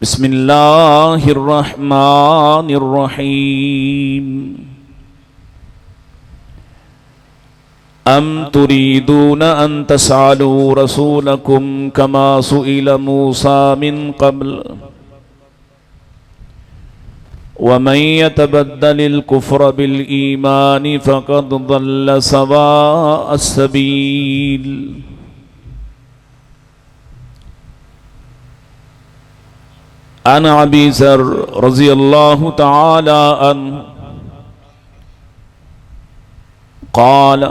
बिस्मिल्लाहिर्रहमानिर्रहीम। अम तुरीदून अन तसअलू रसूलकुम कमा सुइल मूसा मिन क़ब्ल वमन यतबद्दलिल कुफ्र बिल ईमानि फ़क़द ज़ल्ल सवाअस सबील। अन अबी ज़र रज़ियल्लाहु तआला अन्हु क़ाल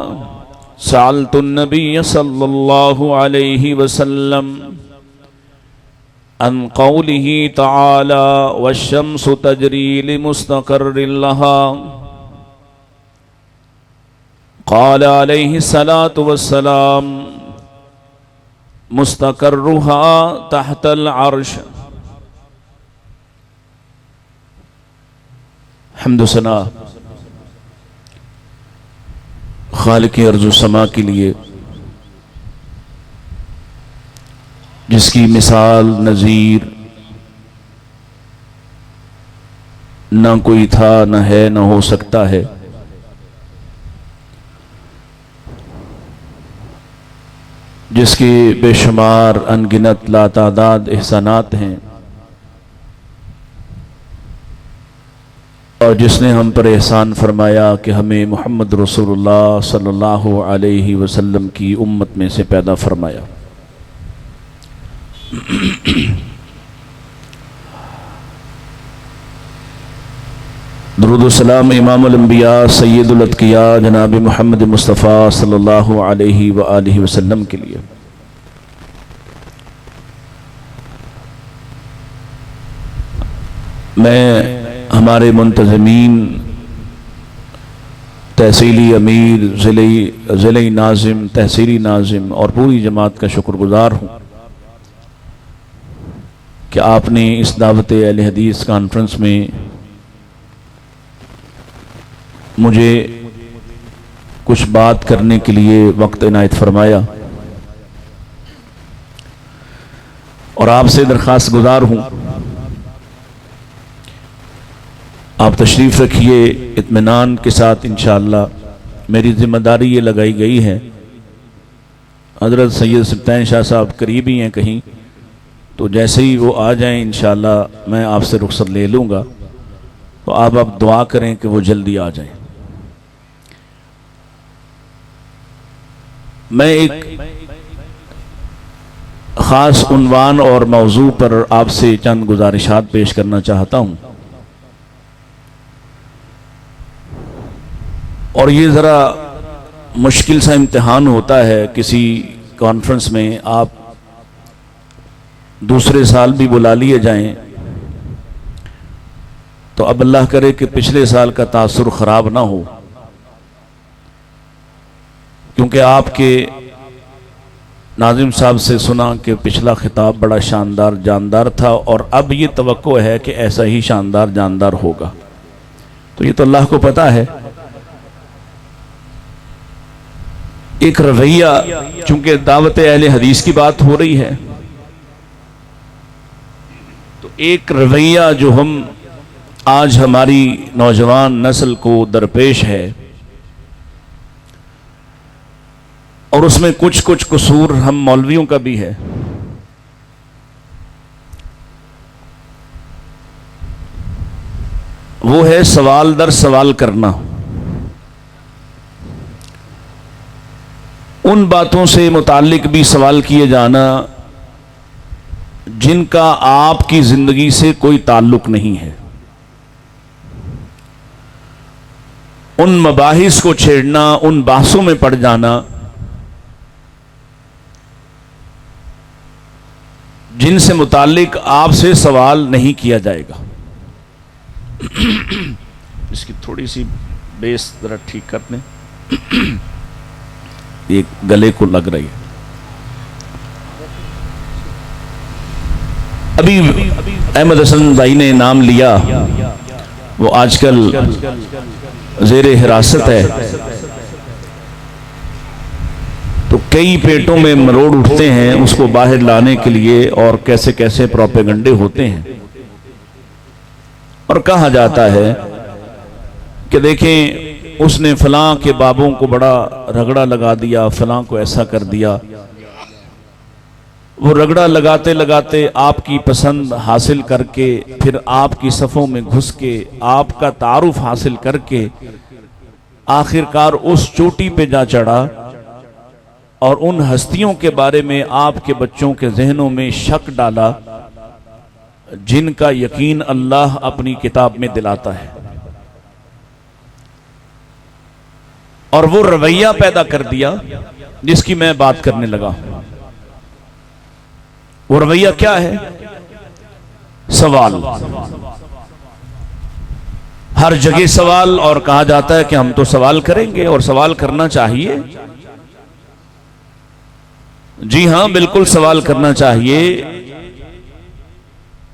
सअल्तु नबिय्य सल्लल्लाहु अलैहि वसल्लम अन क़ौलिही तआला वश्शम्सु तजरी लिमुस्तक़र्रिन लहा क़ाल अलैहि सलातु वस्सलाम मुस्तक़र्रुहा तहतल अर्श। हम्दो सना खालिक़ अर्ज़ समा के लिए, जिसकी मिसाल नज़ीर न कोई था, न है, न हो सकता है। जिसके बेशुमार अनगिनत लातादाद एहसानात हैं और जिसने हम पर एहसान फरमाया कि हमें मोहम्मद रसूलुल्लाह सल्लल्लाहु अलैहि वसल्लम की उम्मत में से पैदा फरमाया। दुरूद सलाम इमामुल अंबिया सय्यदुल अत्किया जनाब मोहम्मद मुस्तफ़ा सल्लल्लाहु अलैहि व आलिहि वसल्लम के लिए। मैं हमारे मुंतज़मीन, तहसीली अमीर, ज़िले नाज़िम, तहसीली नाज़िम और पूरी जमात का शुक्रगुज़ार हूँ कि आपने इस दावत अहले हदीस कॉन्फ्रेंस में मुझे कुछ बात करने के लिए वक्त इनायत फरमाया और आपसे दरख्वास्त गुज़ार हूँ आप तशरीफ़ रखिए इत्मीनान के साथ। इंशाअल्लाह मेरी ज़िम्मेदारी ये लगाई गई है, हज़रत सैयद सिब्तैन शाह साहब करीब ही हैं कहीं, तो जैसे ही वो आ जाएं इंशाअल्लाह मैं आपसे रुख़सत ले लूँगा। तो आप दुआ करें कि वो जल्दी आ जाएं। मैं एक ख़ास उन्वान और मौजू पर आपसे चंद गुजारिशात पेश करना चाहता हूँ और ये ज़रा मुश्किल सा इम्तिहान होता है किसी कॉन्फ्रेंस में। आप दूसरे साल भी बुला लिए जाएं तो अब अल्लाह करे कि पिछले साल का तासुर ख़राब ना हो, क्योंकि आपके नाज़िम साहब से सुना कि पिछला खिताब बड़ा शानदार जानदार था और अब ये तवक्को है कि ऐसा ही शानदार जानदार होगा। तो ये तो अल्लाह को पता है। एक रवैया, चूंकि दावत अहले हदीस की बात हो रही है, तो एक रवैया जो हम आज हमारी नौजवान नस्ल को दरपेश है और उसमें कुछ कुछ कसूर हम मौलवियों का भी है, वो है सवाल दर सवाल करना। उन बातों से मुताल्लिक भी सवाल किए जाना जिनका आपकी जिंदगी से कोई ताल्लुक नहीं है। उन मबाहिस को छेड़ना, उन बासों में पड़ जाना जिनसे मुताल्लिक आपसे सवाल नहीं किया जाएगा। इसकी थोड़ी सी बेस जरा ठीक कर दें, ये गले को लग रही है। अभी अहमद हसन भाई ने नाम लिया, वो आजकल ज़ेरे हिरासत है, तो कई पेटों में मरोड़ उठते हैं उसको बाहर लाने के लिए और कैसे कैसे प्रोपेगंडे होते हैं। और कहा जाता है कि देखें उसने फलां के बाबों को बड़ा रगड़ा लगा दिया, फलां को ऐसा कर दिया। वो रगड़ा लगाते लगाते आपकी पसंद हासिल करके, फिर आपकी सफ़ों में घुस के आपका तारुफ हासिल करके आखिरकार उस चोटी पे जा चढ़ा और उन हस्तियों के बारे में आपके बच्चों के जहनों में शक डाला जिनका यकीन अल्लाह अपनी किताब में दिलाता है। और वो रवैया पैदा कर दिया जिसकी मैं बात करने लगा। वो रवैया क्या है? सवाल, हर जगह सवाल, और कहा जाता है कि हम तो सवाल करेंगे और सवाल करना चाहिए। जी हां, बिल्कुल सवाल करना चाहिए,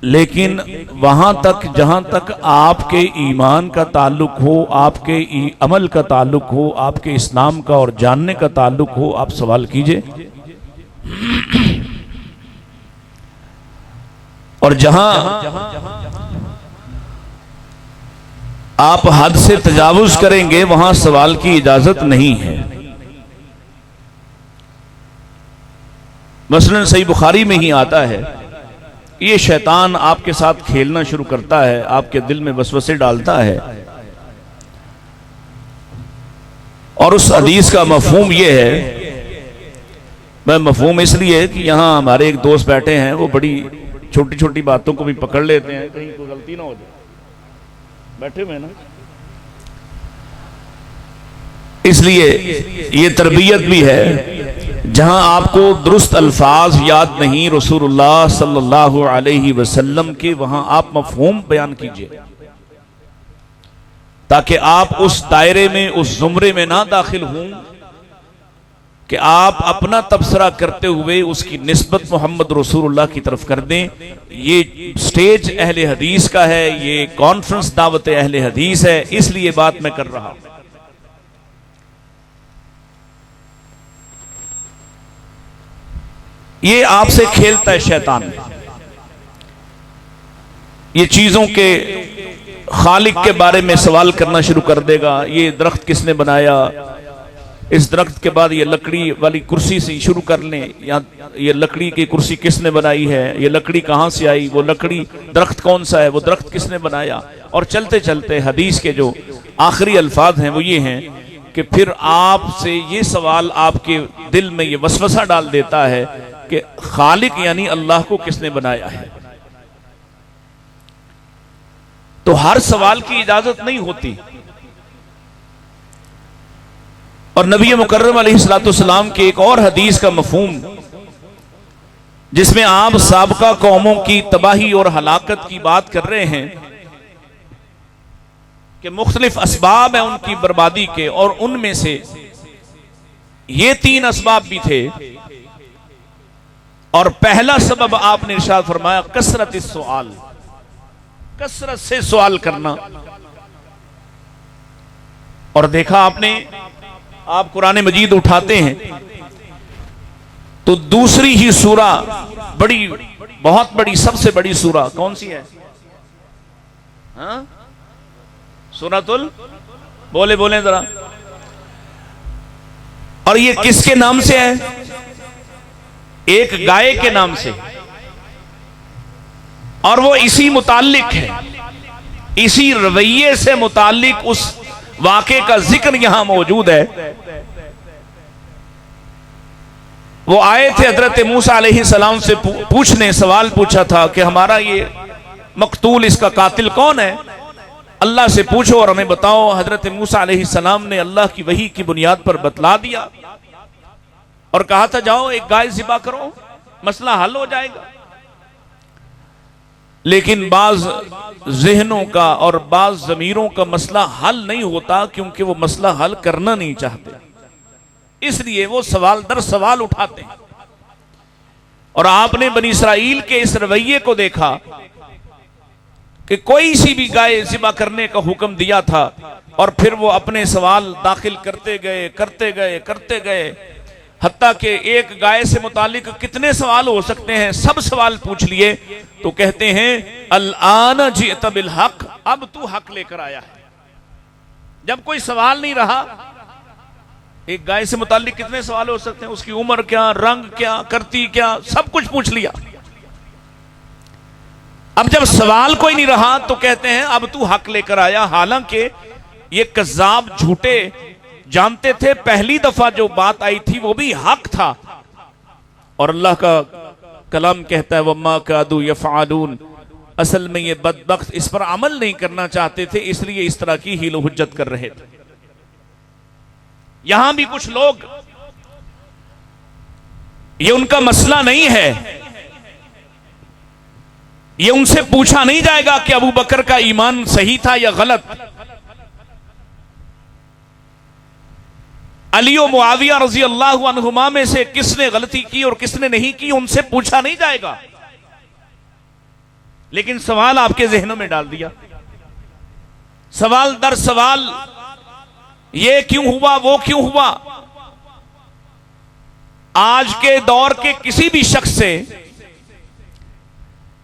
लेकिन वहां तक जहां तक आपके ईमान का ताल्लुक हो, आपके अमल का ताल्लुक हो, आपके इस्लाम का और जानने का ताल्लुक हो, आप सवाल कीजिए। और जहां आप हद से तजावुज करेंगे वहां सवाल की इजाजत नहीं है। मसलन सही बुखारी में ही आता है, ये शैतान आपके साथ खेलना शुरू करता है, आपके दिल में वसवसे डालता है, और उस हदीस का मफहूम ये है, मैं मफहूम इसलिए कि यहां हमारे एक दोस्त बैठे हैं, वो बड़ी छोटी छोटी बातों को भी पकड़ लेते हैं, कहीं कोई गलती ना हो जाए, बैठे हुए ना, इसलिए ये तरबियत भी है। जहां आपको दुरुस्त अल्फाज याद नहीं रसूलुल्लाह सल्लल्लाहु अलैहि वसल्लम के, वहां आप मफहूम बयान कीजिए, ताकि आप उस दायरे में, उस जुमरे में ना दाखिल हों कि आप अपना तबसरा करते हुए उसकी निस्बत मोहम्मद रसूलुल्लाह की तरफ कर दें। ये स्टेज अहले हदीस का है, ये कॉन्फ्रेंस दावत अहले हदीस है, इसलिए बात मैं कर रहा हूं। ये आपसे खेलता है शैतान, ये चीजों के खालिक के बारे में सवाल करना शुरू कर देगा। ये दरख्त किसने बनाया? इस दरख्त के बाद ये लकड़ी वाली कुर्सी से शुरू कर लें, या ये लकड़ी की कुर्सी किसने बनाई है? ये लकड़ी कहाँ से आई? वो लकड़ी दरख्त कौन सा है? वो दरख्त किसने बनाया? और चलते चलते हदीस के जो आखिरी अल्फाज हैं वो ये हैं कि फिर आपसे ये सवाल आपके दिल में ये वसवसा डाल देता है कि खालिक यानी अल्लाह को किसने बनाया है। तो हर सवाल की इजाजत नहीं होती। और नबी मुकर्रम अलैहिस्सलाम के एक और हदीस का मफहूम, जिसमें आप साबका कौमों की तबाही और हलाकत की बात कर रहे हैं कि मुख्तलिफ असबाब हैं उनकी बर्बादी के, और उनमें से ये 3 असबाब भी थे। और पहला सबब आपने इरशाद फरमाया कसरत सवाल, कसरत से सवाल करना। और देखा आपने, आप कुरान मजीद उठाते हैं तो दूसरी ही सूरा, बड़ी बहुत बड़ी, सबसे बड़ी सूरा कौन सी है? हाँ? सूरतुल, बोले बोले जरा। और ये किसके नाम से है? एक गाय के नाम से, और वो इसी मुताल्लिक है, इसी रवैये से मुताल्लिक उस वाक़े का जिक्र यहां मौजूद है। वो आए थे हजरत मूसा अलैहिस्सलाम से पूछने, सवाल पूछा था कि हमारा ये मकतूल, इसका कातिल कौन है? अल्लाह से पूछो और हमें बताओ। हजरत मूसा अलैहिस्सलाम ने अल्लाह की वही की बुनियाद पर बतला दिया और कहा था जाओ एक गाय ज़िबा करो, मसला हल हो जाएगा। लेकिन बाज ज़हनों का और बाज ज़मीरों का मसला हल नहीं होता, क्योंकि वो मसला हल करना नहीं चाहते, इसलिए वो सवाल दर सवाल उठाते हैं। और आपने बनी इसराइल के इस रवैये को देखा कि कोई सी भी गाय ज़िबा करने का हुक्म दिया था, और फिर वो अपने सवाल दाखिल करते गए, करते गए, करते गए, हत्ता कि एक गाय से मुतालिक कितने सवाल हो सकते हैं, सब सवाल पूछ लिए। तो कहते हैं अल-आन जिअत बिल हक, अब तू हक लेकर आया है। जब कोई सवाल नहीं रहा, एक गाय से मुताल्लिक कितने सवाल हो सकते हैं, उसकी उम्र क्या, रंग क्या, करती क्या, सब कुछ पूछ लिया। अब जब सवाल कोई नहीं रहा तो कहते हैं अब तू हक लेकर आया। हालांकि ये कज़्ज़ाब झूठे जानते थे, पहली दफा जो बात आई थी वो भी हक था। और अल्लाह का कलाम कहता है वम्मा कादू यफ़अलून, असल में ये बदबख्त इस पर अमल नहीं करना चाहते थे, इसलिए इस तरह की हीलो हुज्जत कर रहे थे। यहां भी कुछ लोग, ये उनका मसला नहीं है, ये उनसे पूछा नहीं जाएगा कि अबू बकर का ईमान सही था या गलत, अली और मुआविया रजी अल्लाह अन्हुमा में से किसने गलती की और किसने नहीं की, उनसे पूछा नहीं जाएगा। लेकिन सवाल आपके जहनों में डाल दिया, सवाल दर सवाल, ये क्यों हुआ, वो क्यों हुआ। आज के दौर के किसी भी शख्स से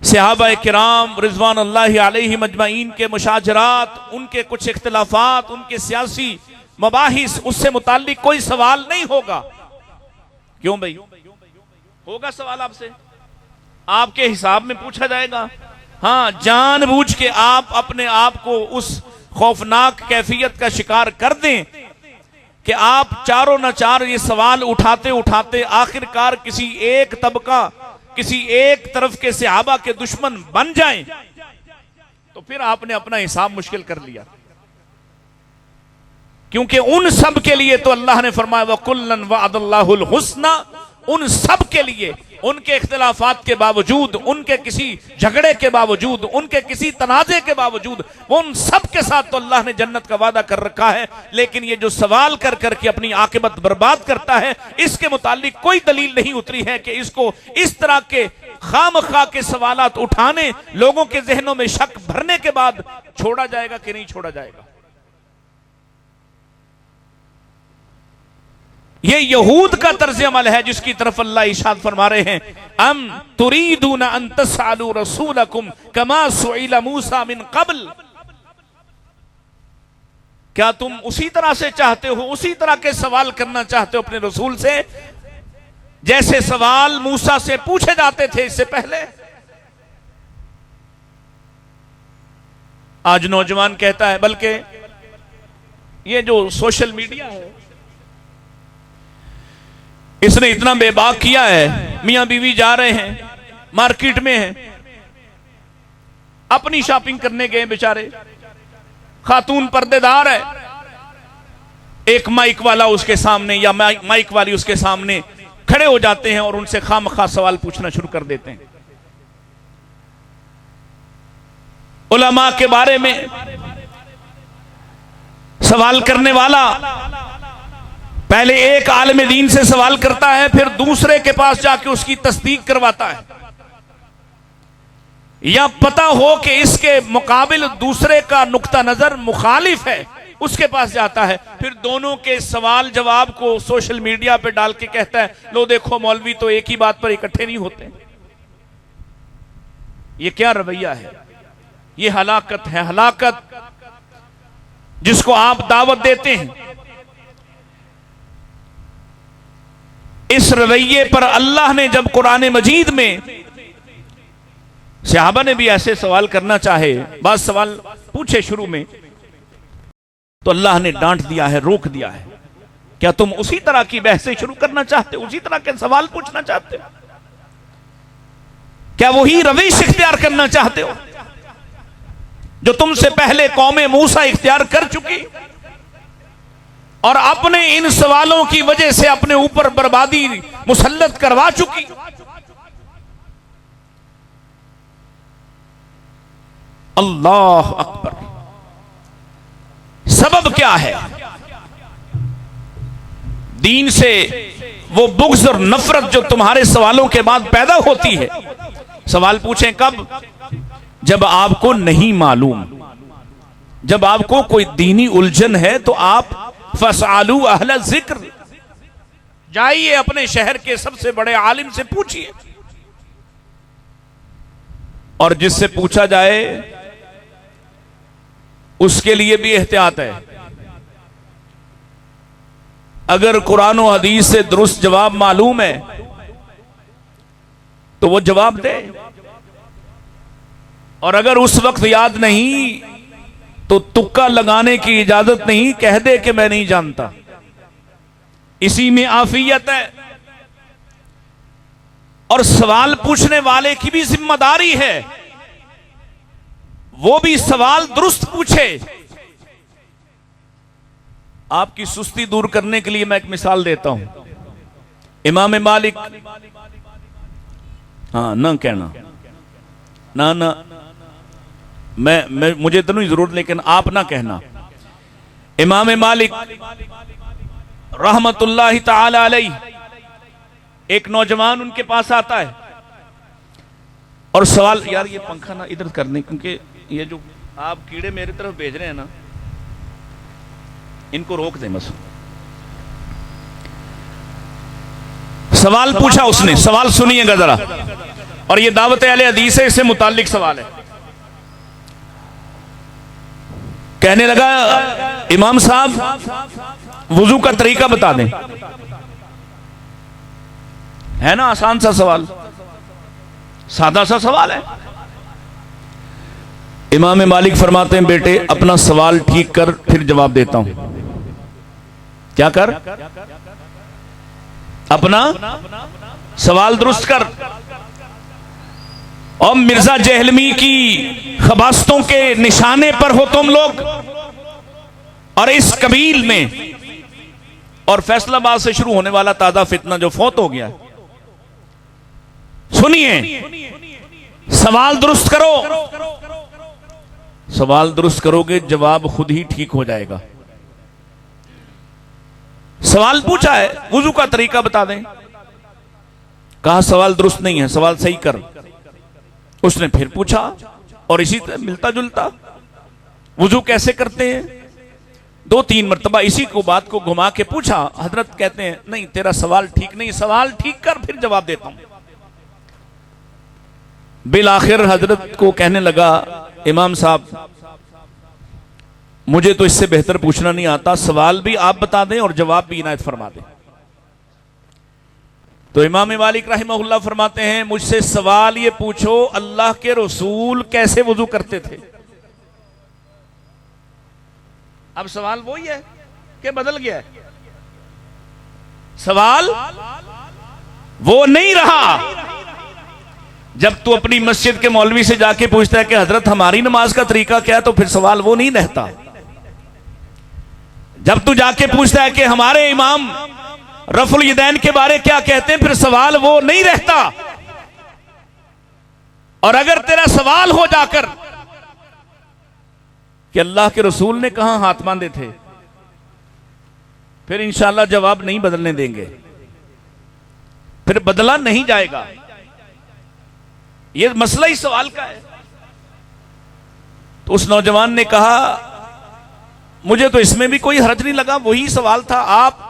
सहाबा किराम रिज़वानुल्लाहि अलैहिम अजमईन के मुशाजरात, उनके कुछ इख्तिलाफात, उनके सियासी मबाहिस, उससे मुताल्लिक कोई सवाल नहीं होगा। क्यों भाई, होगा सवाल आपसे, आपके हिसाब में पूछा जाएगा। हाँ, जानबूझ के आप अपने आप को उस खौफनाक कैफियत का शिकार कर दें कि आप चारों न चार ये सवाल उठाते उठाते आखिरकार किसी एक तबका, किसी एक तरफ के सहाबा के दुश्मन बन जाएं, तो फिर आपने अपना हिसाब मुश्किल कर लिया। क्योंकि उन सब के लिए तो अल्लाह ने फरमाया वकुल्लन वअदल्लाहुल हुस्ना, उन सब के लिए, उनके इख्तिलाफात के बावजूद, उनके किसी झगड़े के बावजूद, उनके किसी तनाजे के बावजूद, उन सब के साथ तो अल्लाह ने जन्नत का वादा कर रखा है। लेकिन ये जो सवाल कर करके अपनी आकिबत बर्बाद करता है, इसके मुतालिक कोई दलील नहीं उतरी है कि इसको इस तरह के खामखा के सवालात उठाने, लोगों के जहनों में शक भरने के बाद छोड़ा जाएगा कि नहीं छोड़ा जाएगा। ये यहूद का तर्ज अमल है जिसकी तरफ अल्लाह इरशाद फरमा रहे हैं, अम तुरीदून अन तसअलू रसूलकुम कमा सुइला मूसा मिन क़ब्ल, क्या तुम उसी तरह से चाहते हो, उसी तरह के सवाल करना चाहते हो अपने रसूल से जैसे सवाल मूसा से पूछे जाते थे इससे पहले। आज नौजवान कहता है, बल्कि ये जो सोशल मीडिया है इसने इतना बेबाक किया है, मियां बीवी जा रहे हैं, मार्केट में हैं, अपनी शॉपिंग करने गए बेचारे, खातून पर्देदार है, एक माइक वाला उसके सामने या माइक वाली उसके सामने खड़े हो जाते हैं और उनसे खामखा सवाल पूछना शुरू कर देते हैं। उलमा के बारे में सवाल करने वाला पहले एक आलिम दीन से सवाल करता है, फिर दूसरे के पास जाके उसकी तस्दीक करवाता है, या पता हो कि इसके मुकाबिल दूसरे का नुक्ता नजर मुखालिफ है, उसके पास जाता है, फिर दोनों के सवाल जवाब को सोशल मीडिया पे डाल के कहता है, लो देखो मौलवी तो एक ही बात पर इकट्ठे नहीं होते। ये क्या रवैया है, ये हलाकत है, हलाकत जिसको आप दावत देते हैं। इस रवैये पर अल्लाह ने जब कुरान मजीद में सहाबा ने भी ऐसे सवाल करना चाहे, बाद सवाल पूछे शुरू में, तो अल्लाह ने डांट दिया है, रोक दिया है। क्या तुम उसी तरह की बहसें शुरू करना चाहते हो, उसी तरह के सवाल पूछना चाहते हो? क्या वही रविश इख्तियार करना चाहते हो जो तुमसे पहले कौमे मूसा इख्तियार कर चुकी और अपने इन सवालों की वजह से अपने ऊपर बर्बादी मुसल्लत करवा चुकी? अल्लाह अकबर। सबब क्या है? दीन से वो बुग़्ज़ और नफरत जो तुम्हारे सवालों के बाद पैदा होती है। सवाल पूछें कब? जब आपको नहीं मालूम, जब आपको कोई दीनी उलझन है तो आप फसआलू अहल जिक्र, जाइए अपने शहर के सबसे बड़े आलिम से पूछिए। और जिससे पूछा जाए उसके लिए भी एहतियात है। अगर कुरान और हदीस से दुरुस्त जवाब मालूम है तो वो जवाब दे, और अगर उस वक्त याद नहीं तो तुक्का लगाने की इजाजत नहीं, कह दे कि मैं नहीं जानता। इसी में आफियत है। और सवाल पूछने वाले की भी जिम्मेदारी है, वो भी सवाल दुरुस्त पूछे। आपकी सुस्ती दूर करने के लिए मैं एक मिसाल देता हूं। इमाम मालिक, हाँ ना कहना ना ना, मैं मुझे तो नहीं जरूरत, लेकिन आप ना कहना। इमाम मालिक रहमतुल्लाहि ताला अलैहि, एक नौजवान उनके पास आता है और सवाल, यार ये पंखा ना इधर करने, क्योंकि ये जो आप कीड़े मेरी तरफ भेज रहे हैं ना, इनको रोक दें बस। सवाल पूछा उसने, सवाल सुनिएगा जरा, और ये दावत अहले हदीस है, इससे मुताल्लिक सवाल है। कहने लगा, इमाम साहब वुजू का तरीका बता दें। है ना आसान सा सवाल, सादा सा सवाल है। इमाम मालिक फरमाते हैं, बेटे अपना सवाल ठीक कर, फिर जवाब देता हूं। क्या कर? अपना सवाल दुरुस्त कर। और मिर्जा जहलमी की खबास्तों के निशाने पर हो तुम लोग, और इस कबील में, और फैसलाबाद से शुरू होने वाला ताजा फितना जो फौत हो गया। सुनिए, सवाल दुरुस्त करो। सवाल दुरुस्त करोगे, जवाब खुद ही ठीक हो जाएगा। सवाल पूछा है, वुजू का तरीका बता दें। कहा सवाल दुरुस्त नहीं है, सवाल सही कर। उसने फिर पूछा, और इसी तरह मिलता जुलता, वुजू कैसे करते हैं, 2-3 मरतबा इसी को बात को घुमा के पूछा। हजरत कहते हैं, नहीं तेरा सवाल ठीक नहीं, सवाल ठीक कर फिर जवाब देता हूं। बिल आखिर हजरत को कहने लगा, इमाम साहब मुझे तो इससे बेहतर पूछना नहीं आता, सवाल भी आप बता दें और जवाब भी इनायत फरमा दें। तो इमाम मालिक रहमहुल्लाह फरमाते हैं, मुझसे सवाल ये पूछो, अल्लाह के रसूल कैसे वुजू करते थे। अब सवाल वही है कि बदल गया है? सवाल वो नहीं रहा। जब तू अपनी मस्जिद के मौलवी से जाके पूछता है कि हजरत हमारी नमाज का तरीका क्या है, तो फिर सवाल वो नहीं रहता। जब तू जाके पूछता है कि हमारे इमाम रफुल यदैन के बारे क्या कहते हैं, फिर सवाल वो नहीं रहता। और अगर तेरा सवाल हो जाकर कि अल्लाह के रसूल ने कहां हाथ बांधे थे, फिर इंशाअल्लाह जवाब नहीं बदलने देंगे, फिर बदला नहीं जाएगा। यह मसला ही सवाल का है। तो उस नौजवान ने कहा, मुझे तो इसमें भी कोई हर्ज नहीं लगा, वही सवाल था। आप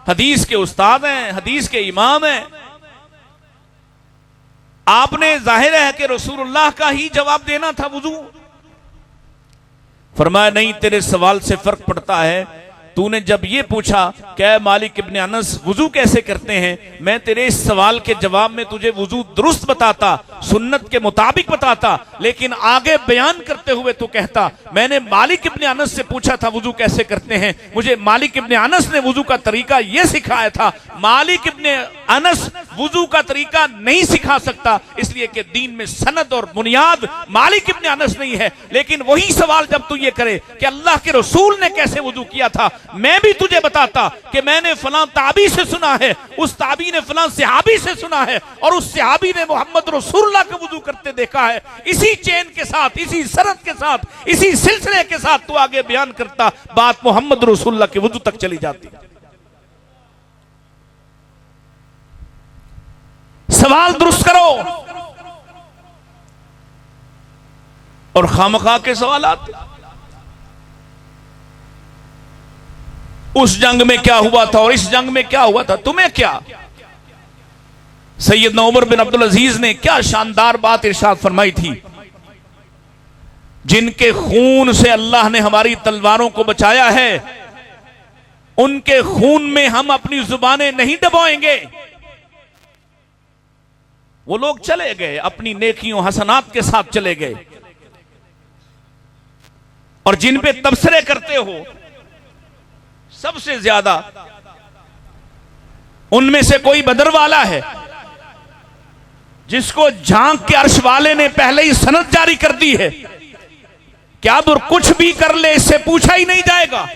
हदीस के उस्ताद हैं, हदीस के इमाम हैं, आपने जाहिर है कि रसूलुल्लाह का ही जवाब देना था वुजू। फरमाया, नहीं, तेरे सवाल से फर्क पड़ता है। तूने जब ये पूछा क्या मालिक इब्ने अनस वुजू कैसे करते हैं, मैं तेरे इस सवाल के जवाब में तुझे वुजू दुरुस्त बताता, सुन्नत के मुताबिक बताता, लेकिन आगे बयान करते हुए तू कहता मैंने मालिक इब्ने अनस से पूछा था वुजू कैसे करते हैं, मुझे मालिक इब्ने अनस ने वुजू का तरीका यह सिखाया था। मालिक इब्ने अनस वुजू का तरीका नहीं सिखा सकता, इसलिए कि दीन में सनद और बुनियाद मालिक इब्ने अनस नहीं है। लेकिन वही सवाल जब तू ये करे कि अल्लाह के रसूल ने कैसे वुजू किया था, मैं भी तुझे बताता कि मैंने फलां ताबी से सुना है, उस ताबी ने फलां सहाबी से सुना है, और उस सहाबी ने मोहम्मद रसूलुल्लाह को वुजू करते देखा है। इसी चेन के साथ, इसी सरत के साथ, इसी सिलसिले के साथ तू आगे बयान करता, बात मोहम्मद रसूलुल्लाह के वुजू तक चली जाती। सवाल दुरुस्त करो और खामखा के सवालात। उस जंग में क्या हुआ था और इस जंग में क्या हुआ था, तुम्हें क्या? सैयदना उमर बिन अब्दुल अजीज ने क्या शानदार बात इरशाद फरमाई थी, जिनके खून से अल्लाह ने हमारी तलवारों को बचाया है, उनके खून में हम अपनी जुबानें नहीं दबाएंगे। वो लोग चले गए, अपनी नेकियों हसनात के साथ चले गए, और जिन पे तबसरे करते हो सबसे ज्यादा उनमें से कोई बदर वाला है जिसको झांक के अर्श वाले ने पहले ही सनद जारी कर दी है कि अब कुछ भी कर ले इससे पूछा ही नहीं जाएगा।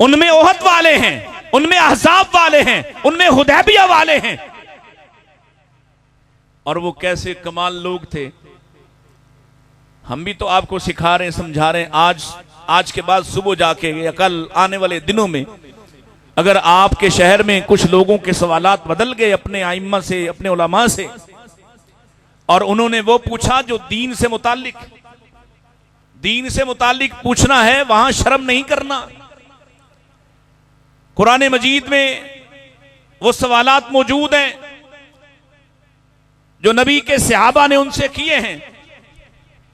उनमें ओहद वाले हैं, उनमें अहज़ाब वाले हैं, उनमें हुदैबिया वाले हैं, और वो कैसे कमाल लोग थे। हम भी तो आपको सिखा रहे हैं, समझा रहे हैं। आज के बाद सुबह जाके या कल आने वाले दिनों में अगर आपके शहर में कुछ लोगों के सवालात बदल गए अपने आइम्मा से, अपने उलमा से, और उन्होंने वो पूछा जो दीन से मुतालिक पूछना है, वहां शर्म नहीं करना। कुरान मजीद में वो सवालात मौजूद हैं जो नबी के सहाबा ने उनसे किए हैं।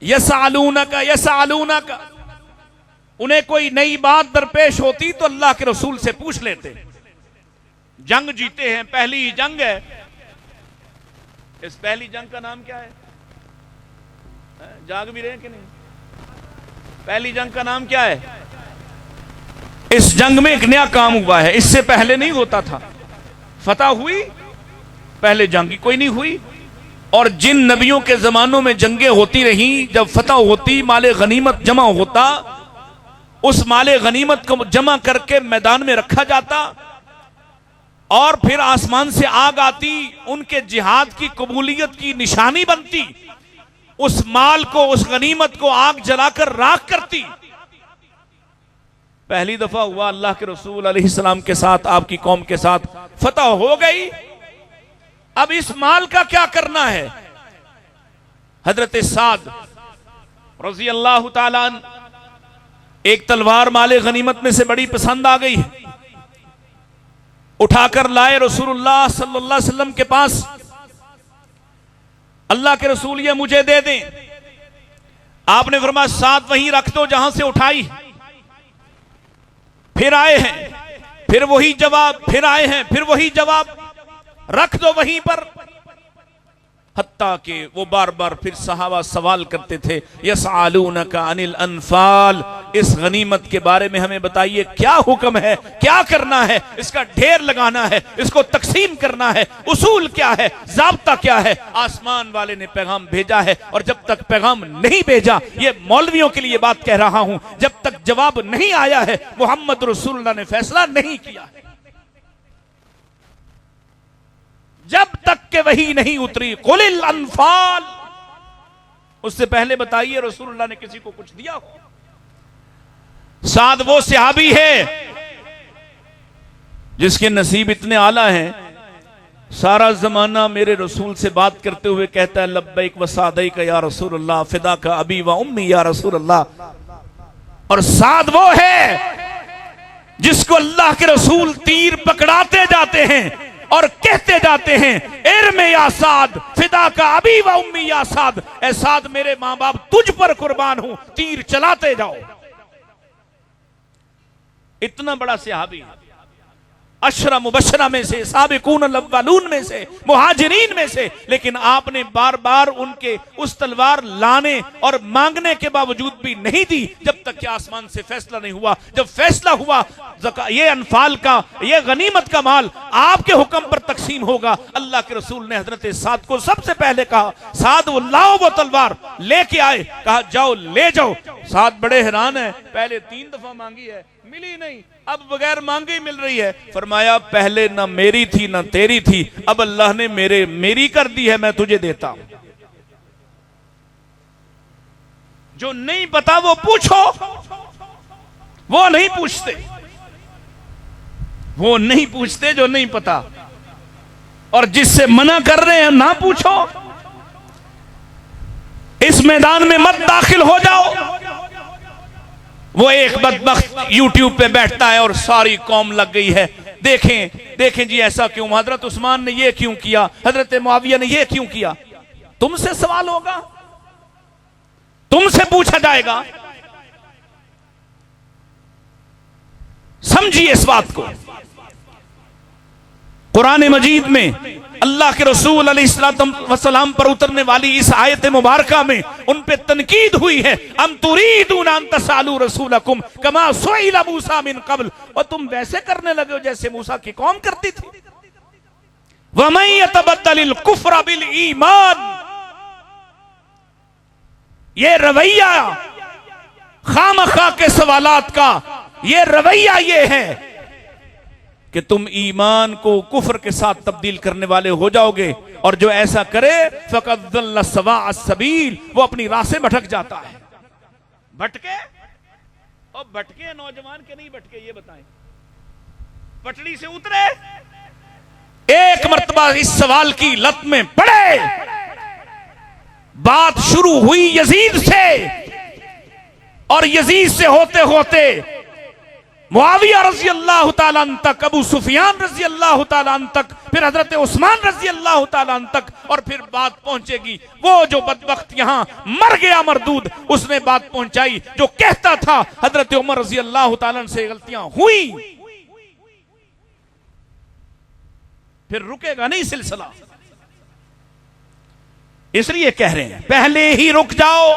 यसअलूनका, उन्हें कोई नई बात दरपेश होती तो अल्लाह के रसूल से पूछ लेते। जंग जीते हैं, पहली जंग है। इस पहली जंग का नाम क्या है? जाग भी रहे कि नहीं? पहली जंग का नाम क्या है? इस जंग में एक नया काम हुआ है, इससे पहले नहीं होता था। फतह हुई, पहले जंग कोई नहीं हुई। और जिन नबियों के जमानों में जंगें होती रही, जब फतह होती, माले गनीमत जमा होता, उस माले गनीमत को जमा करके मैदान में रखा जाता, और फिर आसमान से आग आती, उनके जिहाद की कबूलियत की निशानी बनती। उस माल को, उस गनीमत को आग जलाकर राख करती। पहली दफा हुआ अल्लाह के रसूल अलैहिस्सलाम के साथ, आपकी कौम के साथ फतह हो गई। अब इस माल का क्या करना है? हजरत साद रज़ी अल्लाह ताला अन्हु, एक तलवार माले गनीमत में से बड़ी पसंद आ गई, उठाकर लाए रसूलुल्लाह सल्लल्लाहु अलैहि वसल्लम के पास। अल्लाह के रसूल ये मुझे दे दें। आपने फरमाया साथ वहीं रख दो जहां से उठाई। फिर आए हैं, फिर वही जवाब, फिर आए हैं, फिर वही जवाब, रख दो वहीं पर। हत्ता कि वो बार बार फिर सहाबा सवाल करते थे, यसअलूनका अनिल अनफाल, इस गनीमत के बारे में हमें बताइए, क्या हुक्म है, क्या करना है, इसका ढेर लगाना है, इसको तकसीम करना है, उसूल क्या है, ज़ाब्ता क्या है। आसमान वाले ने पैगाम भेजा है, और जब तक पैगाम नहीं भेजा, ये मौलवियों के लिए बात कह रहा हूं, जब तक जवाब नहीं आया है, मोहम्मद रसूलुल्लाह ने फैसला नहीं किया है। जब तक के वही नहीं उतरी, कुलिल अनफाल, उससे पहले बताइए रसूलुल्लाह ने किसी को कुछ दिया हो? साद वो सहाबी है जिसके नसीब इतने आला हैं, सारा जमाना मेरे रसूल से बात करते हुए कहता है लब्बैक व सादैक या रसूलुल्लाह, फिदा का अबी व उम्मी या रसूलुल्लाह। और साद वो है जिसको अल्लाह के रसूल तीर पकड़ाते जाते हैं और कहते जाते हैं, इरमे या साद, फिदा का अबी व उम्मी या साद, ए साद मेरे मां बाप तुझ पर कुर्बान हूं, तीर चलाते जाओ। इतना बड़ा सहाबी, अशरा मुबशरा में से, साबिकून अव्वलून में से, मुहाजिरीन में से, लेकिन आपने बार बार उनके उस तलवार लाने और मांगने के बावजूद भी नहीं दी जब तक कि आसमान से फैसला नहीं हुआ। जब फैसला हुआ ये अनफाल का, ये गनीमत का माल आपके हुक्म पर तकसीम होगा, अल्लाह के रसूल ने हजरत साद को सबसे पहले कहा, साद वो लाओ वो तलवार। लेके आए, कहा जाओ ले जाओ। साद बड़े हैरान है, पहले 3 दफा मांगी है, मिली नहीं, अब बगैर मांगे मिल रही है। फरमाया पहले ना मेरी थी ना तेरी थी, अब अल्लाह ने मेरी कर दी है, मैं तुझे देता हूं। जो नहीं पता वो पूछो, वो नहीं पूछते, वो नहीं पूछते जो नहीं पता, और जिससे मना कर रहे हैं ना पूछो, इस मैदान में मत दाखिल हो जाओ। वो एक बदबख्त यूट्यूब पे बैठता है और सारी कौम लग गई है देखें देखें जी ऐसा क्यों, हजरत उस्मान ने ये क्यों किया, हजरत मुआविया ने ये क्यों किया। तुमसे सवाल होगा, तुमसे पूछा जाएगा। समझिए इस बात को। कुरान मजीद में अल्लाह के रसूल अलैहिस्सलाम पर उतरने वाली इस आयत मुबारका में उन पे तनकीद हुई है। अम तुरीदूना अन तसालू रसूलकुम कमा सुइला मूसा मिन कब्ल, और तुम वैसे करने लगे हो जैसे मूसा की कौम करती थी। वमन यतबद्दलिल कुफ्र बिल ईमान, ये रवैया खामखा के सवालात का ये रवैया ये है कि तुम ईमान को कुफ्र के साथ तब्दील करने वाले हो जाओगे, और जो ऐसा करे फक़द ज़ल्ल सवाअ सबील, वो अपनी राह से भटक जाता है। भटके और भटके नौजवान के नहीं भटके, ये बताएं। पटड़ी से उतरे, एक मर्तबा इस सवाल की लत में पड़े। बात शुरू हुई यजीद से, और यजीद से होते होते मुआविया रज़ी अल्लाह ताला अन्हु तक, अबू सुफियान रज़ी अल्लाह ताला अन्हु तक, फिर हजरत उस्मान रज़ी अल्लाह ताला अन्हु तक, और फिर बात पहुंचेगी वो जो बदबख्त यहां मर गया मरदूद, उसने बात पहुंचाई जो कहता था हजरत उमर रज़ी अल्लाह ताला अन्हु से गलतियां हुई। फिर रुकेगा नहीं सिलसिला, इसलिए कह रहे हैं पहले ही रुक जाओ।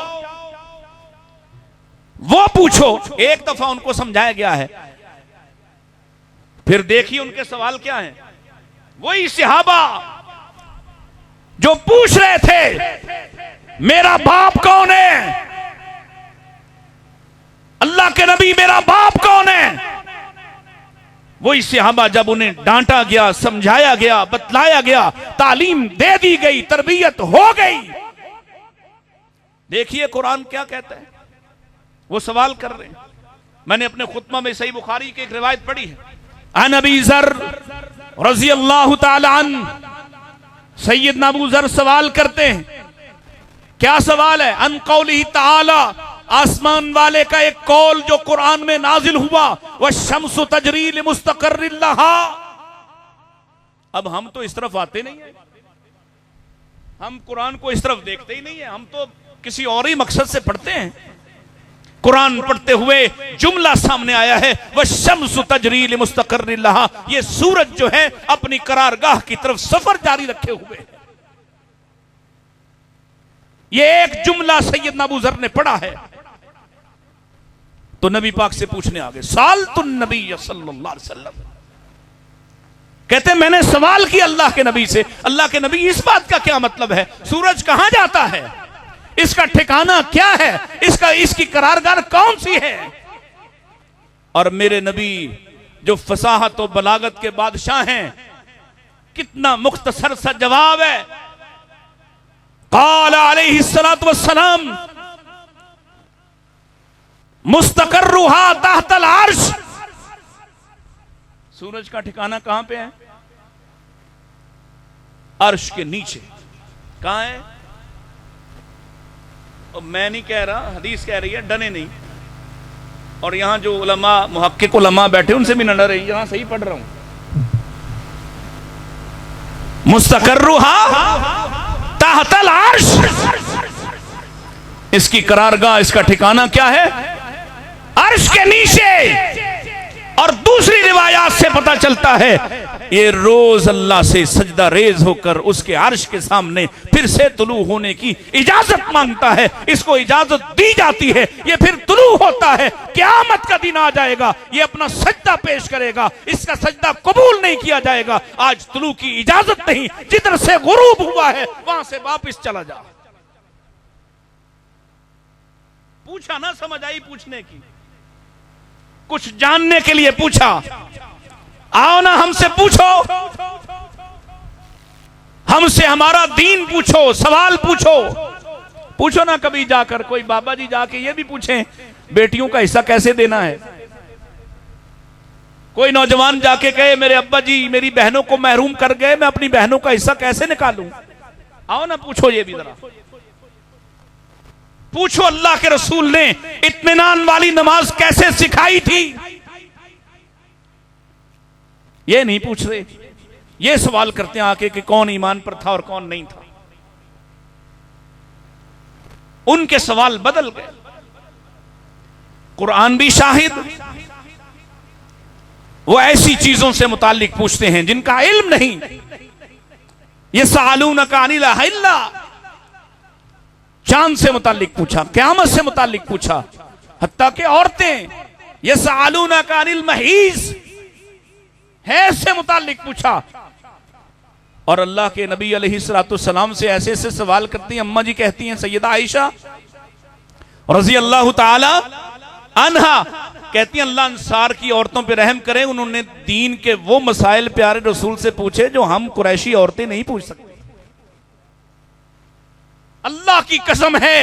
वो पूछो, एक दफा उनको समझाया गया है, फिर देखिए उनके सवाल क्या हैं। वही सहाबा जो पूछ रहे थे मेरा बाप कौन है, अल्लाह के नबी मेरा बाप कौन है, वही सहाबा जब उन्हें डांटा गया, समझाया गया, बतलाया गया, तालीम दे दी गई, तरबियत हो गई, देखिए कुरान क्या कहता है। वो सवाल कर रहे हैं। मैंने अपने खुतबा में सही बुखारी की एक रिवायत पढ़ी है, अन अबी ज़र रज़ी अल्लाह ताला अन्हु, सैयदना अबू ज़र सवाल करते हैं। क्या सवाल है? अन कौलिही ताला, आसमान वाले का एक कौल जो कुरान में नाजिल हुआ, वह शम्सु तजरी लिमुस्तक़र्रिन लहा। अब हम तो इस तरफ आते नहीं है, हम कुरान को इस तरफ देखते ही नहीं है, हम तो किसी और ही मकसद से पढ़ते हैं। कुरान पढ़ते हुए जुमला सामने आया है, वह शम्सु तजरी लिमुस्तक़र्रिन लहा, ये सूरज जो है अपनी करारगाह की तरफ सफर जारी रखे हुए है। ये एक जुमला सैयदना अबू ज़र ने पढ़ा है, तो नबी पाक से पूछने आ गए। सालतुन नबी सल्लल्लाहु अलैहि वसल्लम, कहते मैंने सवाल किया अल्लाह के नबी से, अल्लाह के नबी इस बात का क्या मतलब है, सूरज कहां जाता है, इसका ठिकाना क्या है, इसकी करारगाह कौन सी है। और मेरे नबी जो फसाहत और बलागत के बादशाह हैं, कितना मुख्तसर सा जवाब है। क़ाल अलैहिस्सलातु वस्सलाम मुस्तक़र्रुहा तहतल अर्श, सूरज का ठिकाना कहां पे है? अर्श के नीचे। कहां है? और मैं नहीं कह रहा, हदीस कह रही है, डरे नहीं। और यहां जो उलमा मुहक्किक उलमा बैठे उनसे भी न डरे, यहां सही पढ़ रहा हूं। मुस्तक़र्रुहा तहतल अर्श, इसकी करारगाह, इसका ठिकाना क्या है? अर्श के नीचे। और दूसरी रिवायात से पता चलता है ये रोज अल्लाह से सजदा रेज होकर उसके अर्श के सामने फिर से तुलू होने की इजाजत मांगता है। इसको इजाजत दी जाती है, ये फिर तुलू होता है। क़यामत का दिन आ जाएगा, ये अपना सजदा पेश करेगा, इसका सजदा कबूल नहीं किया जाएगा। आज तुलू की इजाजत नहीं, जिधर से गुरूब हुआ है वहां से वापिस चला जा। पूछा ना, समझ आई पूछने की, कुछ जानने के लिए पूछा। आओ ना, हमसे पूछो, हमसे हमारा दीन पूछो, सवाल पूछो। पूछो ना कभी जाकर, कोई बाबा जी जाके ये भी पूछें बेटियों का हिस्सा कैसे देना है। कोई नौजवान जाके कहे मेरे अब्बा जी मेरी बहनों को महरूम कर गए, मैं अपनी बहनों का हिस्सा कैसे निकालूं। आओ ना पूछो ये भी जरा पूछो। अल्लाह के रसूल ने इत्मीनान वाली नमाज कैसे सिखाई थी? ये नहीं पूछ रहे, ये सवाल करते हैं आके कि कौन ईमान पर था और कौन नहीं था। उनके सवाल बदल गए। कुरान भी शाहिद, वो ऐसी चीजों से मुतालिक पूछते हैं जिनका इल्म नहीं। ये सअलूनका अनिल अहिल्ला, चांद से मुतालिक पूछा, क़यामत से मुतालिक पूछा, हत्ता कि औरतें ये सअलूनका अनिल महीज है से मुतालिक पूछा। और अल्लाह के नबी अलैहिस्सलाम से ऐसे ऐसे सवाल करती हैं। अम्मा जी कहती हैं, सैयदा आयशा रज़ी अल्लाह ताला अन्हा कहती हैं, अल्लाह अंसार की औरतों पे रहम करे, उन्होंने दीन के वो मसाइल प्यारे रसूल से पूछे जो हम कुरैशी औरतें नहीं पूछ सकती। अल्लाह की कसम है,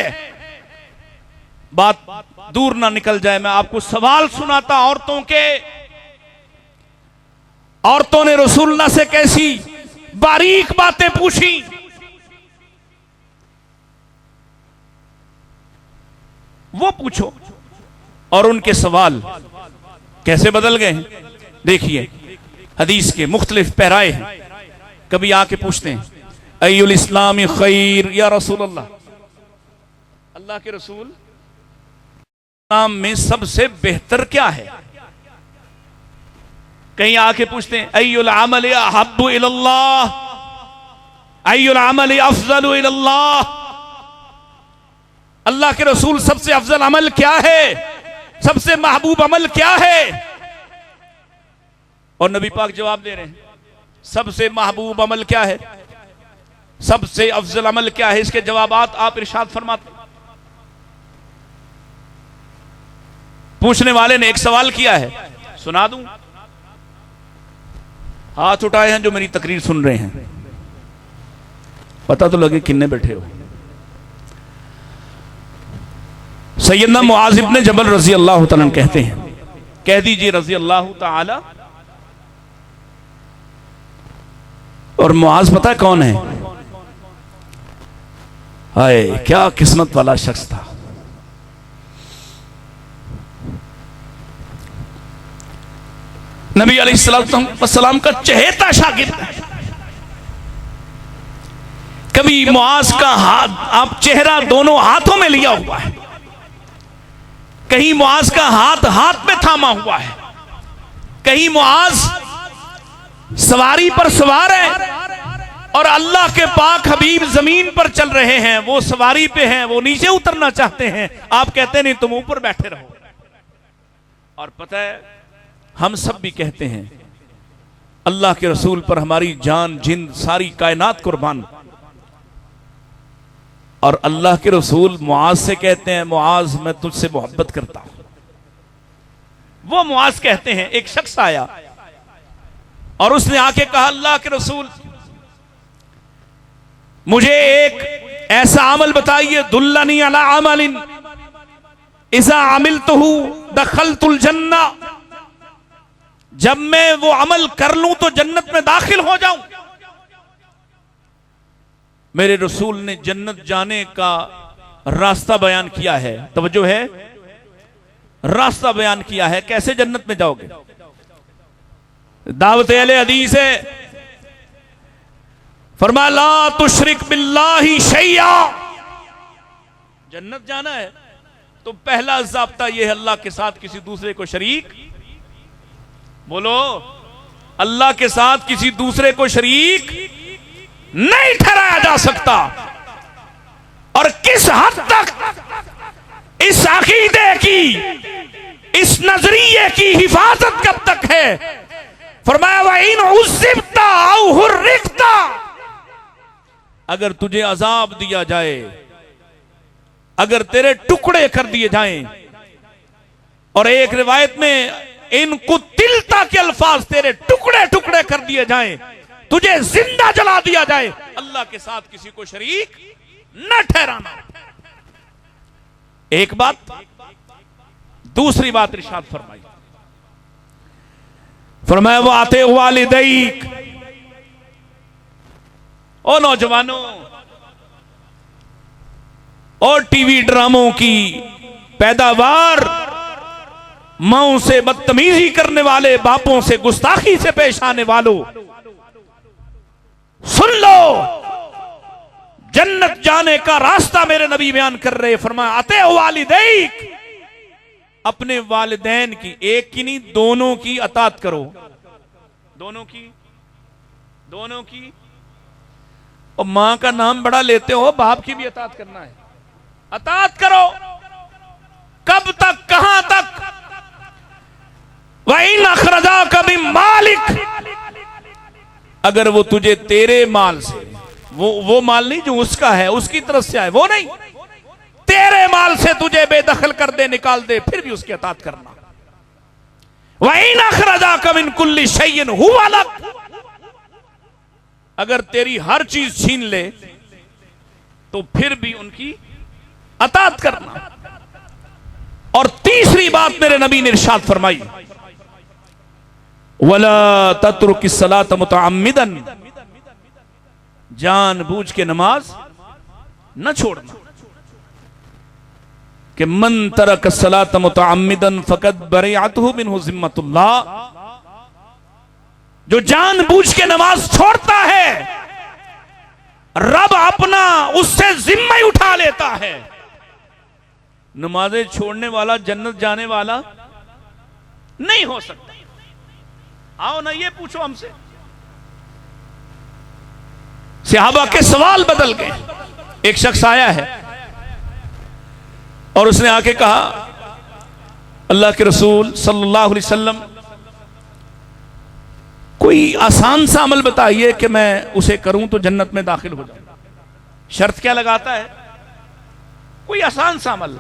बात दूर ना निकल जाए, मैं आपको सवाल सुनाता औरतों के। औरतों ने रसूलुल्लाह से कैसी बारीक बातें पूछी। वो पूछो और उनके सवाल कैसे बदल गए हैं। देखिए, हदीस के मुख्तलिफ पैराए हैं। कभी आके पूछते हैं, अय्युल इस्लामी खैर या रसूल अल्लाह, अल्लाह के रसूल, इस्लाम में सबसे बेहतर क्या है। कहीं आके पूछते हैं, अय्युल अमल अहब्बु इलल्लाह, अय्युल अमल अफजलु इलल्लाह, अल्लाह के रसूल सबसे अफजल अमल क्या है, सबसे महबूब अमल क्या है। और नबी पाक जवाब दे रहे हैं, सबसे महबूब अमल क्या है, सबसे अफजल अमल क्या है। इसके जवाबात आप इरशाद फरमाते। पूछने वाले ने एक सवाल किया है, सुना दूं। हाथ उठाए हैं जो मेरी तकरीर सुन रहे हैं, पता तो लगे किन्ने बैठे हो। सैयदना मुआज़ इब्न जबल रजी अल्लाह तआला कहते हैं, कह दीजिए रजी अल्लाह तआला। और मुआज़ पता है कौन है? हाय, क्या किस्मत वाला शख्स था। नबी अलैहिस्सलाम का चहेता शागिर्द है। कभी मुआज़ का हाथ, आप चेहरा दोनों हाथों में लिया हुआ है, कहीं मुआज़ का हाथ हाथ में थामा हुआ है, कहीं मुआज़ सवारी पर सवार है और अल्लाह के पाक हबीब जमीन पर चल रहे हैं, वो सवारी पे हैं, वो नीचे उतरना चाहते हैं, आप कहते नहीं तुम ऊपर बैठे रहो। और पता है, हम सब भी कहते हैं अल्लाह के रसूल पर हमारी जान जिंद सारी कायनात कुर्बान। और अल्लाह के रसूल मुआज़ से कहते हैं, मुआज़ मैं तुझसे मोहब्बत करता हूं। वो मुआज़ कहते हैं, एक शख्स आया और उसने आके कहा, अल्लाह के रसूल मुझे एक ऐसा अमल बताइए, दुल्लनी अला अमलिन इज़ा अमिलतहु दखलतुल जन्ना, जब मैं वो अमल कर लूं तो जन्नत में दाखिल हो जाऊं। मेरे रसूल ने जन्नत जाने का रास्ता बयान किया है, तवज्जो है, रास्ता बयान किया है, कैसे जन्नत में जाओगे। दावत अहले हदीस है, फरमाया ला तुशरिक बिल्लाहि शैया, जन्नत जाना है तो पहला ज़ाब्ता यह है, अल्लाह के साथ किसी दूसरे को शरीक, बोलो, अल्लाह के साथ किसी दूसरे को शरीक नहीं ठहराया जा सकता। और किस हद तक इस अकीदे की, इस नजरिए की हिफाजत कब तक है। फरमाया व इन उज़्ज़िबता औ हुर्रिक़ता, अगर तुझे अजाब दिया जाए, अगर तेरे टुकड़े कर दिए जाएं, और एक रिवायत में इन कुतिलता के अल्फाज, तेरे टुकड़े टुकड़े कर दिए जाएं, तुझे जिंदा जला दिया जाए, अल्लाह के साथ किसी को शरीक न ठहराना। एक बात। दूसरी बात इरशाद फरमाई, फरमाया वो आते वालिदैक, ओ नौजवानों, और टीवी ड्रामों की पैदावार माओं से बदतमीजी करने वाले, बापों से गुस्ताखी से पेश आने वालों, सुन लो, जन्नत जाने का रास्ता मेरे नबी बयान कर रहे। फरमाया अते वालिदैक, अपने वालिदैन की, एक की नहीं दोनों की अतात करो। दोनों की और मां का नाम बड़ा लेते हो, बाप की भी अतात करना है। अतात करो। कब तक, कहां तक? वइन अखरजा कभी मालिक, अगर वो तुझे तेरे माल से, वो माल नहीं जो उसका है, उसकी तरफ से आए, वो नहीं, तेरे माल से तुझे बेदखल कर दे, निकाल दे, फिर भी उसकी अतात करना। वइन अखरजा कमिन कुल्ली शैइन हुवा लक, अगर तेरी हर चीज छीन ले तो फिर भी उनकी अतात करना। और तीसरी बात मेरे नबी ने इरशाद फरमाई, वला तत्रुक सलात मुतअम्मिदन, जानबूझ के नमाज न छोड़ना। कि मन तरक सलात मुतअम्मिदन फकद बरिअतहु मिनहु जिम्मतुल्लाह, जो जानबूझ के नमाज छोड़ता है रब अपना उससे जिम्मा ही उठा लेता है। नमाजें छोड़ने वाला जन्नत जाने वाला नहीं हो सकता। आओ ना, ये पूछो हमसे। सहाबा के सवाल बदल गए। एक शख्स आया है और उसने आके कहा, अल्लाह के रसूल सल्लल्लाहु अलैहि वसल्लम, कोई आसान सा अमल बताइए कि मैं उसे करूं तो जन्नत में दाखिल हो जाऊं। शर्त क्या लगाता है? कोई आसान सा अमल।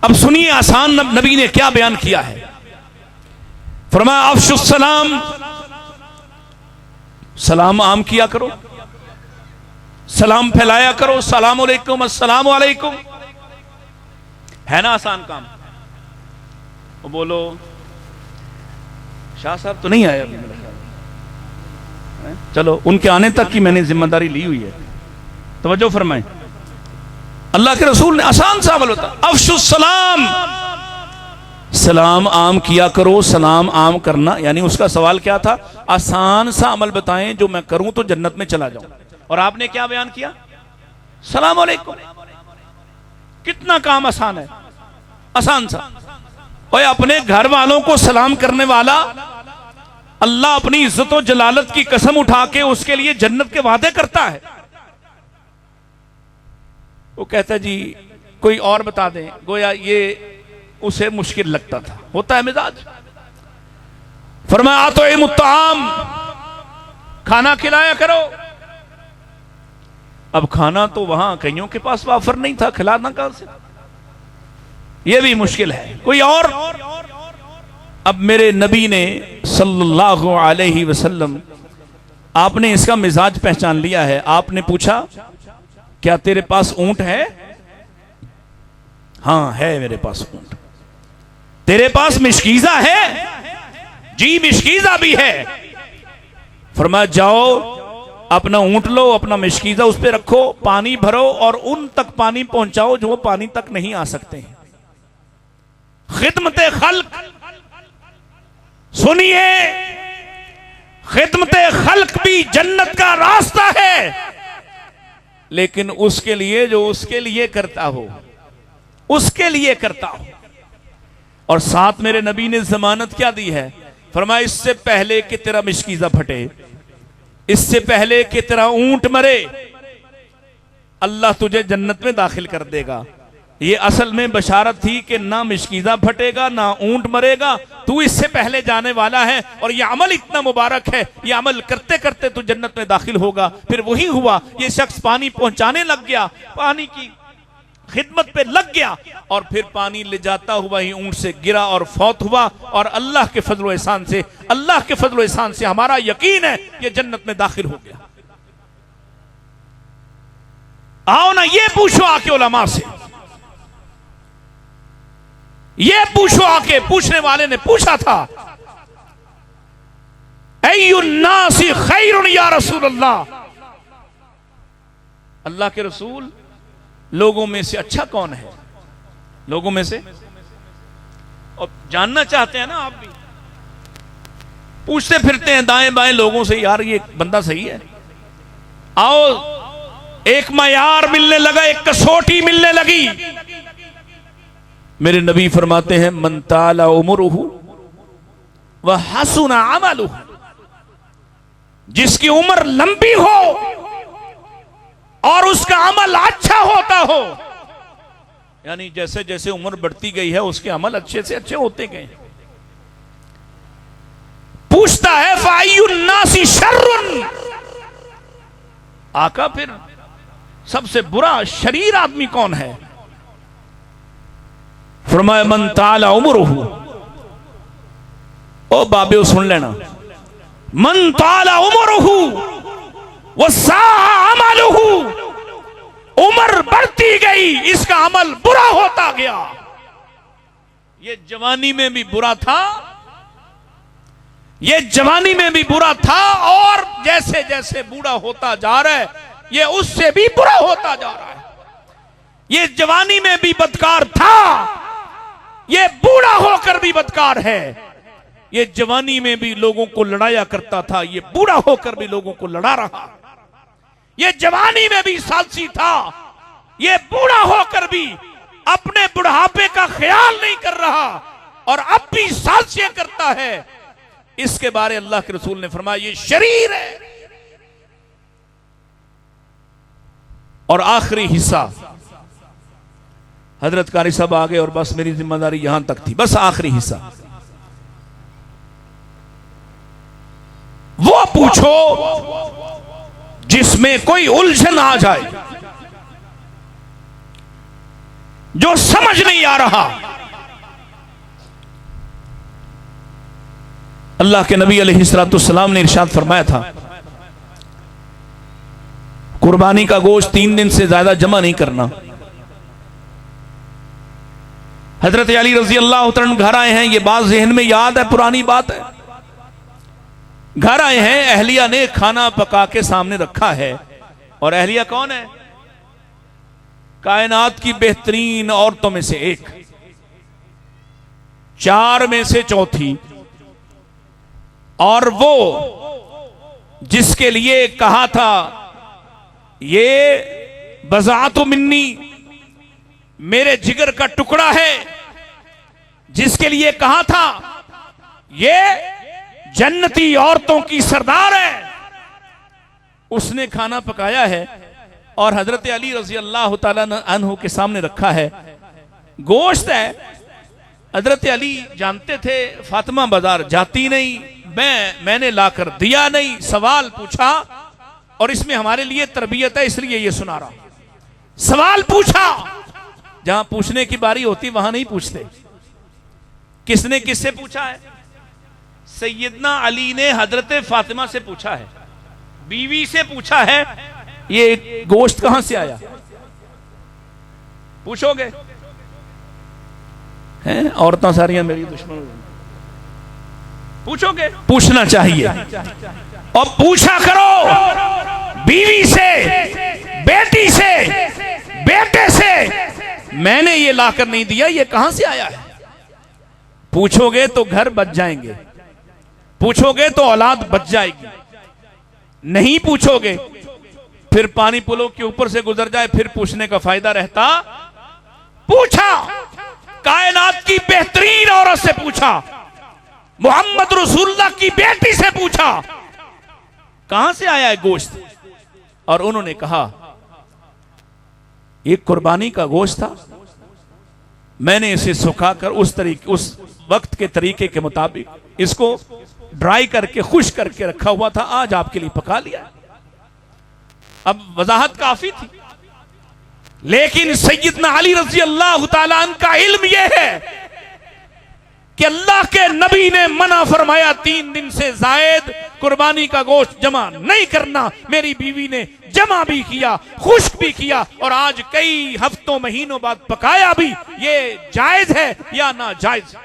अब सुनिए आसान नबी ने क्या बयान किया है। फरमाया अफ़शुस सलाम, सलाम आम किया करो, सलाम फैलाया करो। सलाम अलैकुम, अस्सलाम अलैकुम, है ना आसान काम? वो बोलो शाह साहब तो नहीं आए अभी मेरे ख्याल। चलो, उनके आने तक की मैंने जिम्मेदारी ली हुई है, तवज्जो फरमाएं। अल्लाह के रसूल ने आसान सा अमल होता, अफ़शुस सलाम, सलाम आम किया करो। सलाम आम करना यानी उसका सवाल क्या था? आसान सा अमल बताएं जो मैं करूं तो जन्नत में चला जाऊं। और आपने क्या बयान किया? सलाम अलैकुम। कितना काम आसान है, आसान सा। और अपने घर वालों को सलाम करने वाला अल्लाह अपनी इज्जत और जलालत की कसम उठा के उसके लिए जन्नत के वादे करता है। वो कहता है जी कोई और बता दें, गोया ये उसे मुश्किल लगता था। होता है मिजाज। फरमाया तो ए मुत्ताम, खाना खिलाया करो। अब खाना तो वहां कईयों के पास वाफर नहीं था, खिलाना कहां से? यह भी मुश्किल है। कोई और? अब मेरे नबी ने सल्लल्लाहु अलैहि वसल्लम, आपने इसका मिजाज पहचान लिया है। आपने पूछा क्या तेरे पास ऊंट है? हाँ है मेरे पास ऊंट। तेरे पास मिशकीजा है? जी मिशकीजा भी है। फरमाया जाओ अपना ऊंट लो, अपना मिशकीजा उस पे रखो, पानी भरो और उन तक पानी पहुंचाओ जो पानी तक नहीं आ सकते हैं। खिदमत खल्क, सुनिए, खिदमत खल्क भी जन्नत का रास्ता है, लेकिन उसके लिए जो उसके लिए करता हो, उसके लिए करता हो। और साथ मेरे नबी ने जमानत क्या दी है? फरमाया इससे पहले कि तेरा मिशकीजा फटे, इससे पहले कि तेरा ऊंट मरे, अल्लाह तुझे जन्नत में दाखिल कर देगा। ये असल में बशारत थी कि ना मिशकीजा फटेगा ना ऊंट मरेगा, तू इससे पहले जाने वाला है। और ये अमल इतना मुबारक है, ये अमल करते करते तू जन्नत में दाखिल होगा। फिर वही हुआ, ये शख्स पानी पहुंचाने लग गया, पानी की खिदमत पे लग गया और फिर पानी ले जाता हुआ ही ऊंट से गिरा और फौत हुआ। और अल्लाह के फजल एहसान से, अल्लाह के फजल एहसान से हमारा यकीन है ये जन्नत में दाखिल हो गया। आओ ना, ये पूछो आके उलमा से, ये पूछो आके। पूछने वाले ने पूछा था अय्युन्नासी खैरुन या रसूल अल्लाह, अल्लाह के रसूल लोगों में से अच्छा कौन है? लोगों में से और जानना चाहते हैं ना आप भी, पूछते फिरते हैं दाएं बाएं लोगों से, यार ये बंदा सही है, आओ एक मयार मिलने लगा, एक कसौटी मिलने लगी। मेरे नबी फरमाते हैं मन ताला उमरुहु व हसुना अमलुहु, जिसकी उम्र लंबी हो और उसका अमल अच्छा होता हो, यानी जैसे जैसे उम्र बढ़ती गई है उसके अमल अच्छे से अच्छे होते गए। पूछता है फायुन्नासी शर्रुन, आका फिर सबसे बुरा शरीर आदमी कौन है? फरमाया मन ताला उमरुहु, ओ बाबे सुन लेना, मन ताला उमरुहु वसाअ अमलुहु, उम्र बढ़ती गई इसका अमल बुरा होता गया। ये जवानी में भी बुरा था, ये जवानी में भी बुरा था, और जैसे जैसे बूढ़ा होता जा रहा है ये उससे भी बुरा होता जा रहा है। ये जवानी में भी बदकार था, ये बूढ़ा होकर भी बदकार है। ये जवानी में भी लोगों को लड़ाया करता था, ये बूढ़ा होकर भी लोगों को लड़ा रहा। ये जवानी में भी सालसी था, ये बूढ़ा होकर भी अपने बुढ़ापे का ख्याल नहीं कर रहा और अब भी सालसियां करता है। इसके बारे अल्लाह के रसूल ने फरमाया ये शरीर है। और आखिरी हिस्सा, हजरत कारी साहब आ गए और बस मेरी जिम्मेदारी यहां तक थी, बस आखिरी हिस्सा वो पूछो जिसमें कोई उलझन आ जाए, जो समझ नहीं आ रहा। अल्लाह के नबी अलैहिस्सलाम ने इरशाद फरमाया था कुर्बानी का गोश्त 3 दिन से ज्यादा जमा नहीं करना। हजरत अली रजी अल्लाह तआला घर आए हैं, ये बात जहन में याद है, पुरानी बात है। घर आए हैं, अहलिया ने खाना पका के सामने रखा है, और अहलिया कौन है? कायनात की बेहतरीन औरतों में से एक, 4 में से चौथी, और वो जिसके लिए कहा था ये बज़ाअतु मिन्नी, मेरे जिगर का टुकड़ा है, जिसके लिए कहा था ये जन्नती औरतों की सरदार है, उसने खाना पकाया है और हजरत अली रजी अल्लाह तआला अन्हु के सामने रखा है। गोश्त है। हजरत अली जानते थे फातिमा बाजार जाती नहीं, मैंने लाकर दिया नहीं, सवाल पूछा, और इसमें हमारे लिए तरबियत है इसलिए ये सुना रहा। सवाल पूछा, जहां पूछने की बारी होती वहां नहीं पूछते। किसने किससे पूछा है? सैयदना अली ने हजरत फातिमा से पूछा है, बीवी से पूछा है ये गोश्त कहां से आया। पूछोगे? हैं औरतां सारियां मेरी दुश्मन। पूछोगे? पूछना चाहिए और पूछा करो बीवी से, बेटी से, बेटे से। मैंने ये लाकर नहीं दिया, ये कहां से आया है। पूछोगे तो घर बच जाएंगे, पूछोगे तो औलाद बच जाएगी। नहीं पूछोगे फिर पानी पुलों के ऊपर से गुजर जाए, फिर पूछने का फायदा रहता। पूछा, कायनात की बेहतरीन औरत से पूछा, मोहम्मद रसूलुल्लाह की बेटी से पूछा कहां से आया है गोश्त, और उन्होंने कहा एक कुर्बानी का गोश्त था, मैंने इसे सुखाकर उस वक्त के तरीके के मुताबिक इसको ड्राई करके खुश करके रखा हुआ था, आज आपके लिए पका लिया। अब वजाहत काफी थी, लेकिन सैयदना अली रज़ी अल्लाह तआला अन्हु का इल्म यह है कि अल्लाह के नबी ने मना फरमाया 3 दिन से जायद कुर्बानी का गोश्त जमा नहीं करना। मेरी बीवी ने जमा भी किया, खुश्क भी किया, और आज कई हफ्तों महीनों बाद पकाया भी। ये जायज है या ना जायज?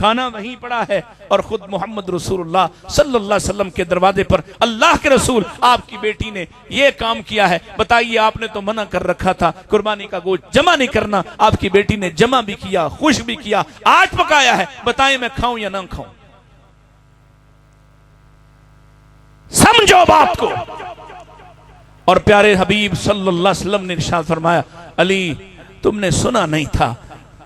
खाना वहीं पड़ा है और खुद मोहम्मद रसूलुल्लाह सल्लल्लाहु अलैहि वसल्लम के दरवाजे पर अल्लाह के रसूल आपकी बेटी ने ये काम किया है। बताइए, आपने तो मना कर रखा था कुर्बानी का गोश्त जमा नहीं करना, आपकी बेटी ने जमा भी किया, खुश भी किया, आज पकाया है, बताइए मैं खाऊं या ना खाऊं? समझो बात को। और प्यारे हबीब सल्लल्लाहु अलैहि वसल्लम ने इरशाद फरमाया, अली तुमने सुना नहीं था,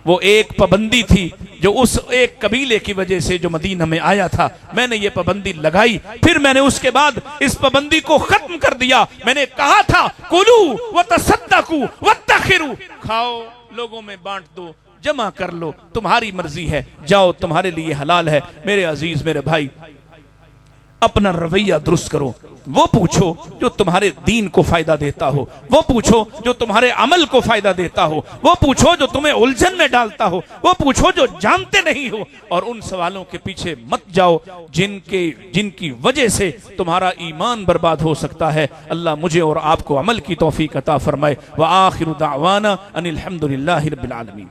वो एक पाबंदी थी जो उस एक कबीले की वजह से जो मदीना में आया था, मैंने ये पाबंदी लगाई, फिर मैंने उसके बाद इस पाबंदी को खत्म कर दिया। मैंने कहा था कुलू व तसद्दकू वत्तखिरू, खाओ, लोगों में बांट दो, जमा कर लो, तुम्हारी मर्जी है, जाओ, तुम्हारे लिए हलाल है। मेरे अजीज, मेरे भाई, अपना रवैया दुरुस्त करो। वो पूछो जो तुम्हारे दीन को फायदा देता हो, वो पूछो जो तुम्हारे अमल को फायदा देता हो, वो पूछो जो तुम्हें उलझन में डालता हो, वो पूछो जो जानते नहीं हो, और उन सवालों के पीछे मत जाओ जिनकी वजह से तुम्हारा ईमान बर्बाद हो सकता है। अल्लाह मुझे और आपको अमल की तौफीक अता फरमाए। व आखिरु दावाना अनिल हम्दुलिल्लाहि रब्बिल आलमीन।